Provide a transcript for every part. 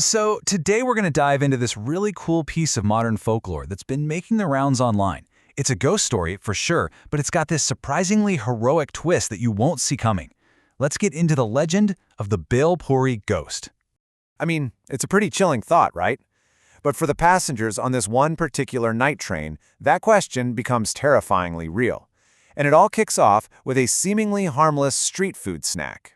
So today we're going to dive into this really cool piece of modern folklore that's been making the rounds online. It's a ghost story for sure, but it's got this surprisingly heroic twist that you won't see coming. Let's get into the legend of the bhel puri ghost. I mean, it's a pretty chilling thought, right? But for the passengers on this one particular night train, that question becomes terrifyingly real. And it all kicks off with a seemingly harmless street food snack.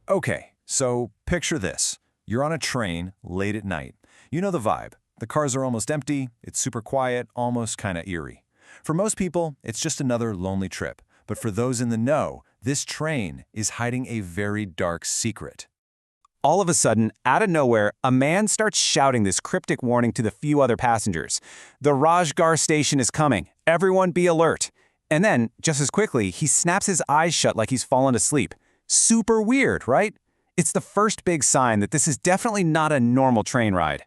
Okay, so picture this. You're on a train late at night. You know the vibe. The cars are almost empty, it's super quiet, almost kind of eerie. For most people, it's just another lonely trip. But for those in the know, this train is hiding a very dark secret. All of a sudden, out of nowhere, a man starts shouting this cryptic warning to the few other passengers. The Rajgar station is coming. Everyone be alert. And then, just as quickly, he snaps his eyes shut like he's fallen asleep. Super weird, right? It's the first big sign that this is definitely not a normal train ride.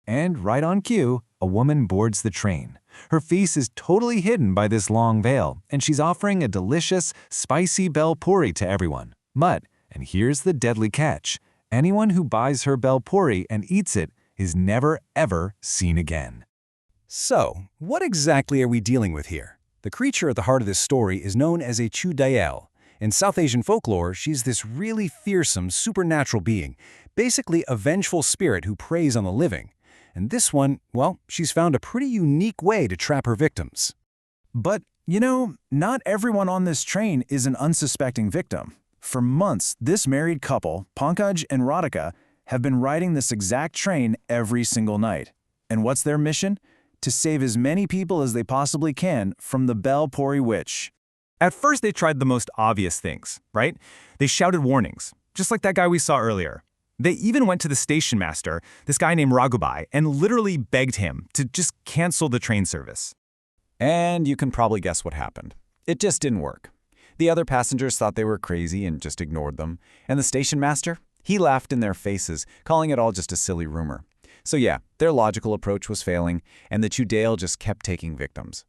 And right on cue, a woman boards the train. Her face is totally hidden by this long veil, and she's offering a delicious, spicy bhel puri to everyone. But, and here's the deadly catch, anyone who buys her bhel puri and eats it is never ever seen again. So, what exactly are we dealing with here? The creature at the heart of this story is known as a chudayal. In South Asian folklore, she's this really fearsome, supernatural being, basically a vengeful spirit who preys on the living. And this one, well, she's found a pretty unique way to trap her victims. But, you know, not everyone on this train is an unsuspecting victim. For months, this married couple, Pankaj and Radhika, have been riding this exact train every single night. And what's their mission? To save as many people as they possibly can from the bhel puri witch. At first, they tried the most obvious things, right? They shouted warnings, just like that guy we saw earlier. They even went to the station master, this guy named Raghubai, and literally begged him to just cancel the train service. And you can probably guess what happened. It just didn't work. The other passengers thought they were crazy and just ignored them. And the station master? He laughed in their faces, calling it all just a silly rumor. So yeah, their logical approach was failing, and the Chudayal just kept taking victims.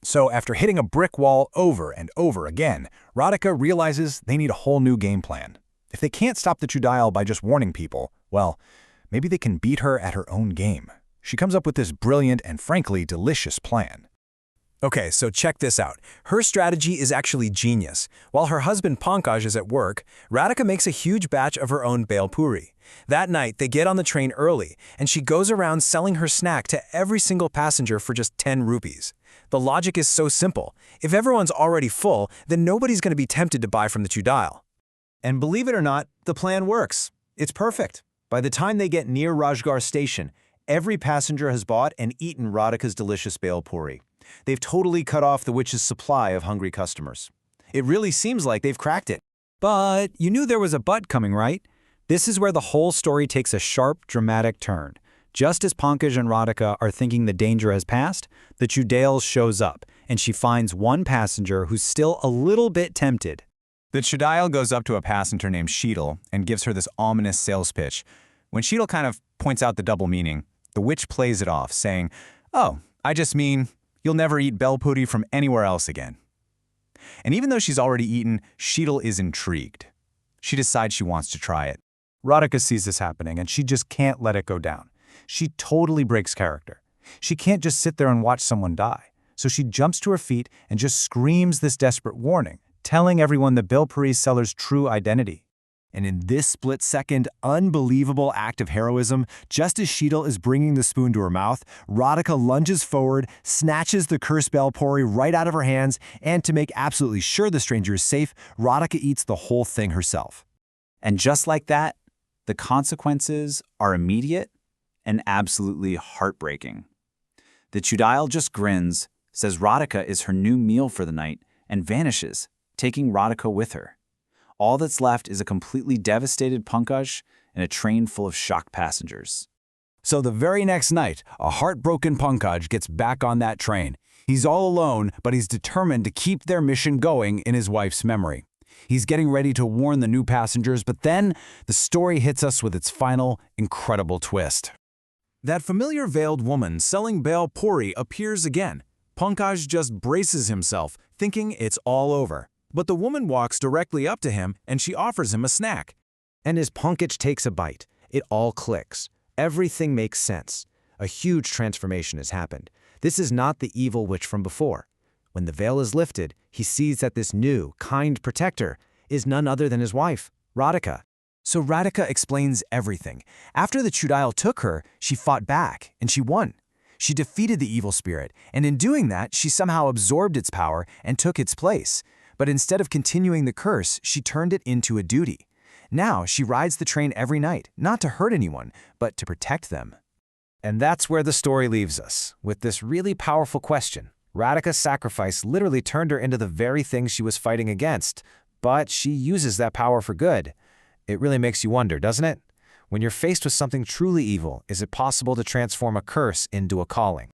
So after hitting a brick wall over and over again, Radhika realizes they need a whole new game plan. If they can't stop the Chudayal by just warning people, well, maybe they can beat her at her own game. She comes up with this brilliant and frankly delicious plan. Okay, so check this out. Her strategy is actually genius. While her husband Pankaj is at work, Radhika makes a huge batch of her own bhel puri. That night, they get on the train early, and she goes around selling her snack to every single passenger for just 10 rupees. The logic is so simple. If everyone's already full, then nobody's going to be tempted to buy from the Chudayal. And believe it or not, the plan works. It's perfect. By the time they get near Rajgar station, every passenger has bought and eaten Radhika's delicious bhel puri. They've totally cut off the witch's supply of hungry customers. It really seems like they've cracked it. But you knew there was a but coming, right? This is where the whole story takes a sharp, dramatic turn. Just as Pankaj and Radhika are thinking the danger has passed, the Chudayal shows up, and she finds one passenger who's still a little bit tempted. The Chudayal goes up to a passenger named Sheetal and gives her this ominous sales pitch. When Sheetal kind of points out the double meaning, the witch plays it off, saying, "Oh, I just mean you'll never eat bhel puri from anywhere else again." And even though she's already eaten, Sheetal is intrigued. She decides she wants to try it. Radhika sees this happening, and she just can't let it go down. She totally breaks character. She can't just sit there and watch someone die. So she jumps to her feet and just screams this desperate warning, telling everyone the bhel puri's seller's true identity. And in this split-second, unbelievable act of heroism, just as Sheetal is bringing the spoon to her mouth, Radhika lunges forward, snatches the cursed bhel puri right out of her hands, and to make absolutely sure the stranger is safe, Radhika eats the whole thing herself. And just like that, the consequences are immediate and absolutely heartbreaking. The Chudayal just grins, says Radhika is her new meal for the night, and vanishes, taking Radhika with her. All that's left is a completely devastated Pankaj and a train full of shocked passengers. So the very next night, a heartbroken Pankaj gets back on that train. He's all alone, but he's determined to keep their mission going in his wife's memory. He's getting ready to warn the new passengers, but then the story hits us with its final, incredible twist. That familiar veiled woman selling bhel puri appears again. Pankaj just braces himself, thinking it's all over. But the woman walks directly up to him and she offers him a snack. And as Pankaj takes a bite, it all clicks. Everything makes sense. A huge transformation has happened. This is not the evil witch from before. When the veil is lifted, he sees that this new, kind protector is none other than his wife, Radhika. So Radhika explains everything. After the Chudail took her, she fought back, and she won. She defeated the evil spirit, and in doing that, she somehow absorbed its power and took its place. But instead of continuing the curse, she turned it into a duty. Now she rides the train every night, not to hurt anyone, but to protect them. And that's where the story leaves us, with this really powerful question. Radhika's sacrifice literally turned her into the very thing she was fighting against, but she uses that power for good. It really makes you wonder, doesn't it? When you're faced with something truly evil, is it possible to transform a curse into a calling?